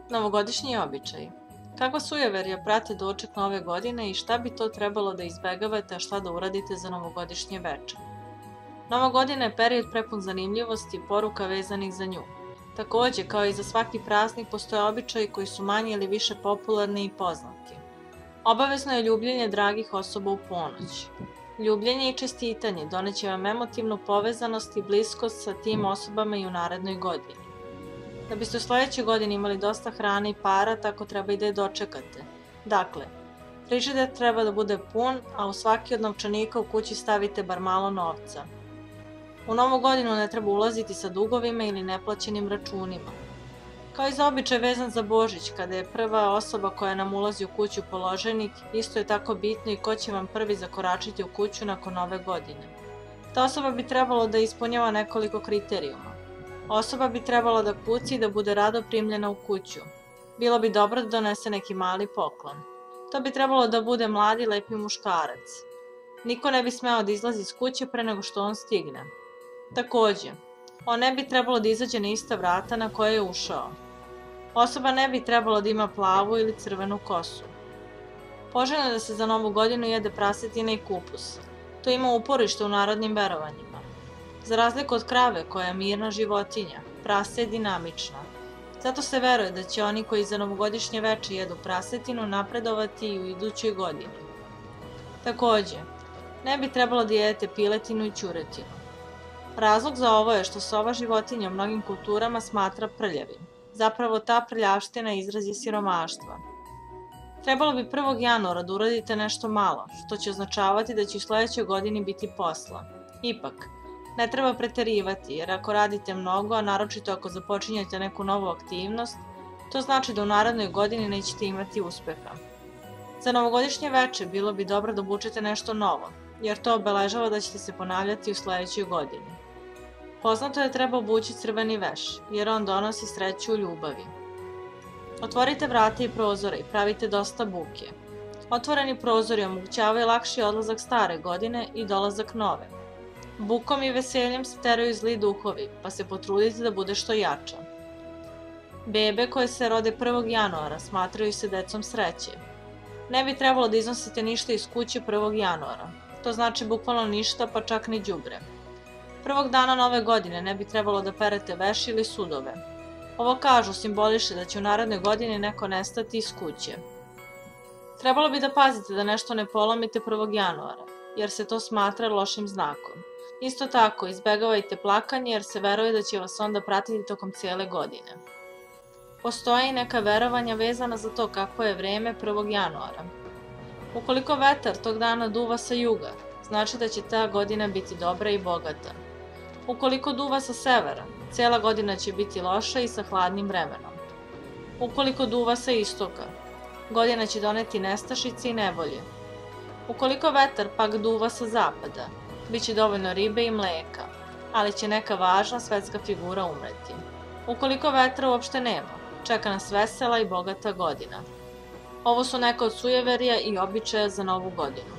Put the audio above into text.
Novogodišnji običaji. Kakva sujeverja prate doček nove godine i šta bi to trebalo da izbegavate, a šta da uradite za novogodišnje veče? Nova godina je period prepun zanimljivosti i poruka vezanih za nju. Takođe, kao i za svaki praznik, postoje običaji koji su manje ili više popularni i poznati. Obavezno je ljubljenje dragih osoba u ponoć. Ljubljenje i čestitanje doneće vam emotivnu povezanost i bliskost sa tim osobama i u narednoj godini. Da biste u sledećoj godini imali dosta hrane i para, tako treba i da je dočekate. Dakle, frižider treba da bude pun, a u svaki od novčanika u kući stavite bar malo novca. U novu godinu ne treba ulaziti sa dugovima ili neplaćenim računima. Kao i za običaj vezan za Božić, kada je prva osoba koja nam ulazi u kuću položenik, isto je tako bitno i ko će vam prvi zakoračiti u kuću nakon nove godine. Ta osoba bi trebalo da ispunjava nekoliko kriterijuma. Osoba bi trebalo da kuci i da bude rado primljena u kuću. Bilo bi dobro da donese neki mali poklon. To bi trebalo da bude mladi, lepi muškarac. Niko ne bi smeo da izlazi iz kuće pre nego što on stigne. Takođe, on ne bi trebalo da izađe na ista vrata na koje je ušao. Osoba ne bi trebalo da ima plavu ili crvenu kosu. Poželjno je da se za novu godinu jede prasetina i kupus. To ima uporište u narodnim verovanjima. Za razliku od krave koja je mirna životinja, prase je dinamična. Zato se veruje da će oni koji za novogodišnje veče jedu prasetinu napredovati i u idućoj godini. Takođe, ne bi trebalo da jedete piletinu i ćuretinu. Razlog za ovo je što se ova životinja u mnogim kulturama smatra prljavim. Zapravo ta prljavština izraz je siromaštva. Trebalo bi 1. januara da uradite nešto malo, što će označavati da će u sledećoj godini biti posla. Ipak, ne treba preterivati, jer ako radite mnogo, a naročito ako započinjete neku novu aktivnost, to znači da u narednoj godini nećete imati uspeha. Za novogodišnje veče bilo bi dobro da obučete nešto novo, jer to obeležava da ćete se ponavljati u sledećoj godini. Poznato je da treba obući crveni veš, jer on donosi sreću u ljubavi. Otvorite vrata i prozore i pravite dosta buke. Otvoreni prozori omogućavaju lakši odlazak stare godine i dolazak nove. Bukom i veseljem se teraju zli duhovi, pa se potrudite da bude što jača. Bebe koje se rode 1. januara smatraju se decom sreće. Ne bi trebalo da iznosite ništa iz kuće 1. januara. To znači bukvalno ništa, pa čak ni đubre. Prvog dana nove godine ne bi trebalo da perete veš ili sudove. Ovo kažu simboliše da će u narednoj godini neko nestati iz kuće. Trebalo bi da pazite da nešto ne polomite 1. januara, jer se to smatra lošim znakom. Isto tako, izbegavajte plakanje jer se veruje da će vas onda pratiti tokom cijele godine. Postoje i neka verovanja vezana za to kako je vreme 1. januara. Ukoliko vetar tog dana duva sa juga, znači da će ta godina biti dobra i bogata. Ukoliko duva sa severa, cijela godina će biti loša i sa hladnim vremenom. Ukoliko duva sa istoka, godina će doneti nestašice i nevolje. Ukoliko vetar pak duva sa zapada, biće dovoljno ribe i mleka, ali će neka važna svetska figura umreti. Ukoliko vetra uopšte nema, čeka nas vesela i bogata godina. Ovo su neka od sujeverija i običaja za novu godinu.